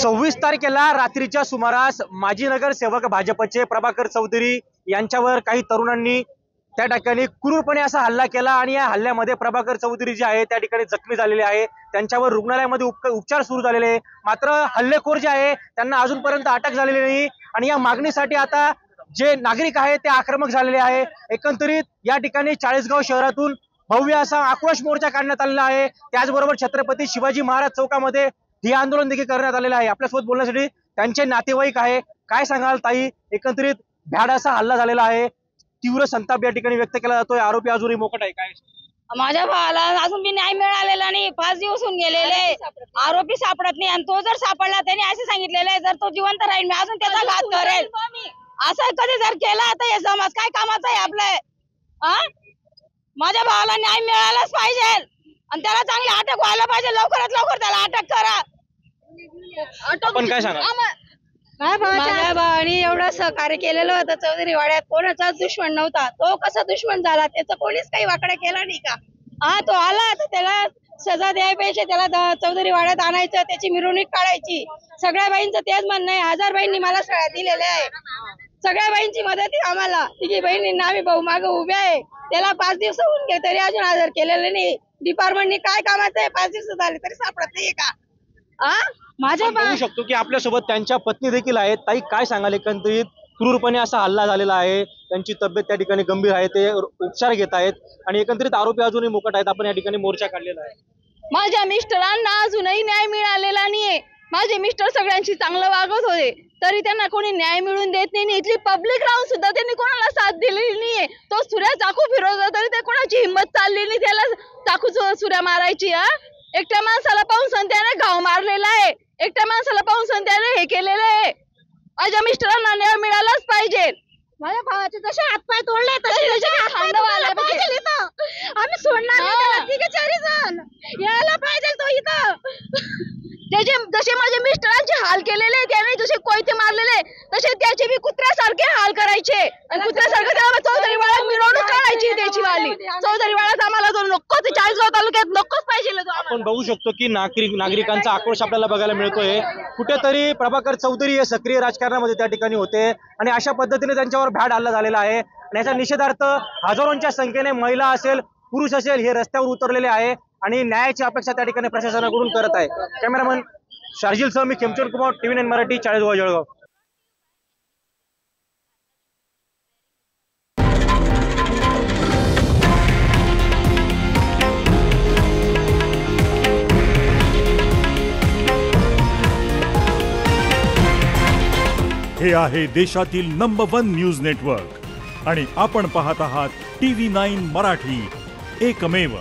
26 तारखेला रात्रीच्या सुमारास माजी नगरसेवक भाजपचे प्रभाकर चौधरी यांच्यावर काही तरुणांनी त्या ठिकाणी क्रूरपणे असा हल्ला केला आणि या हल्ल्यामध्ये प्रभाकर चौधरी जे आहे त्या ठिकाणी जखमी झालेले आहे। त्यांच्यावर रुग्णालयामध्ये उपचार सुरू झालेले आहे। मात्र हल्लेखोर जे आहे त्यांना अजूनपर्यंत अटक झालेली नाही आणि या मागणीसाठी आता जे नागरिक आहेत ते आक्रमक झालेले आहे। एकंदरीत या ठिकाणी चाळीसगाव शहरातून भव्य असा आक्रोश मोर्चा काढण्यात आलेला आहे। त्याचबरोबर छत्रपती शिवाजी महाराज चौकामध्ये हे आंदोलन देखील करण्यात आलेलं आहे। आपल्यासोबत बोलण्यासाठी त्यांचे नातेवाईक आहे। काय सांगाल ताई, एकंदरीत भ्याड असा हल्ला झालेला आहे, तीव्र संताप या ठिकाणी व्यक्त केला जातोय, आरोपी अजूनही मोकाट आहे, काय? माझ्या भावाला अजून बी न्याय मिळालेला नाही। 5 दिवस होऊन गेलेले, आरोपी सापडत नाही आणि तो जर सापडला त्याने असे सांगितलेलं आहे जर तो जिवंत राहील मी अजून त्याचा घात करेल। असं कधी जर केला तर हे समाज काय कामाचा आहे आपलं? माझ्या भावाला न्याय मिळालाच पाहिजे आणि त्याला चांगली अटक व्हायला पाहिजे। लवकरात लवकर त्याला अटक करा। आपण काय सांगा? माझ्या भावाने एवढं सहकार्य केलेलं होतं चौधरी वाड्यात, कोणाचाच दुश्मन नव्हता। तो कसा दुश्मन झाला त्याचं कोणीच काही वाकडं केलं नाही का? तो आला तर त्याला सजा द्यायपेक्षा त्याला चौधरी वाड्यात आणायचं, त्याची मिरवणूक काढायची। सगळ्या बाईंचं तेच म्हणणं आहे। 1000 बाईंनी मला सगळ्या दिलेल्या आहे। सगळ्या बाईंची मदत आहे आम्हाला। तिघी बहिणींना आम्ही भाऊ मागे उभे आहे। त्याला 5 दिवस होऊन गेले तरी अजून हजर केलेलं नाही। डिपार्टमेंटने काय कामाचं आहे? 5 दिवस झाले तरी सापडत नाहीये का? माझ्या बघू शकतो की आपल्यासोबत त्यांच्या पत्नी देखील आहेत। ताई, काय सांगाल, एकंदरीत क्रूरपणे असा हल्ला झालेला आहे, त्यांची तब्येत त्या ठिकाणी गंभीर आहे, ते उपचार घेत आहेत आणि एकंदरीत आरोपी अजूनही मोकाट आहेत। आपण या ठिकाणी मोर्चा काढलेला आहे। माझ्या मिस्टरांना अजूनही न्याय मिळालेला नाहीये। माझे मिस्टर सगळ्यांशी चांगलं वागत होते तरी त्यांना कोणी न्याय मिळून देत नाही। इथली पब्लिक राहून सुद्धा त्यांनी कोणाला साथ दिलेली नाहीये। तो सूर्या चाकू फिरवला तरी ते कोणाची हिंमत चालली नाही त्याला चाकू सूर्या मारायची। एकट्या माणसाला पाहून संत्याने घाव मारलेला आहे, एकट्या माणसाला पाहून संत्याने हे केलेलं आहे। माझ्या मिस्टरांना न्याय मिळालाच पाहिजे। माझ्या भावाचे जसे हातपाय तोडले तसे आम्ही सोडणार नाही त्याला। 3-4 जण यायला पाहिजे तो इथं। त्याचे जसे माझे मिस्टरांचे हाल केलेले, त्याने जसे कोयते मारलेले तसे त्याचे बी कुत्र्यासारखे हाल करायचे आणि कुत्र्यासारखे त्याला चौधरी वाड्यात मिरवणूक काढायची त्याची वाली। चौधरी वाड्यात आम्हाला तो नकोच, चाळीसगाव तालुक्यात नकोच पाहिजे। आपण बघू शकतो की नागरिकांचा आक्रोश आपल्याला बघायला मिळतोय। कुठेतरी प्रभाकर चौधरी हे सक्रिय राजकारणामध्ये त्या ठिकाणी होते आणि अशा पद्धतीने त्यांच्यावर भ्याड हल्ला झालेला आहे आणि याच्या निषेधार्थ हजारोंच्या संख्येने महिला असेल, पुरुष असेल, हे रस्त्यावर उतरलेले आहे आणि न्यायाची अपेक्षा त्या ठिकाणी प्रशासनाकडून करत आहे। कॅमेरामन शार्जिल सह मी खेमचंद कुमार, TV9 मराठी, चाळीसगाव, जळगाव। हे आहे देशातील नंबर 1 न्यूज नेटवर्क आणि आपण पाहत आहात TV9 मराठी, एकमेव।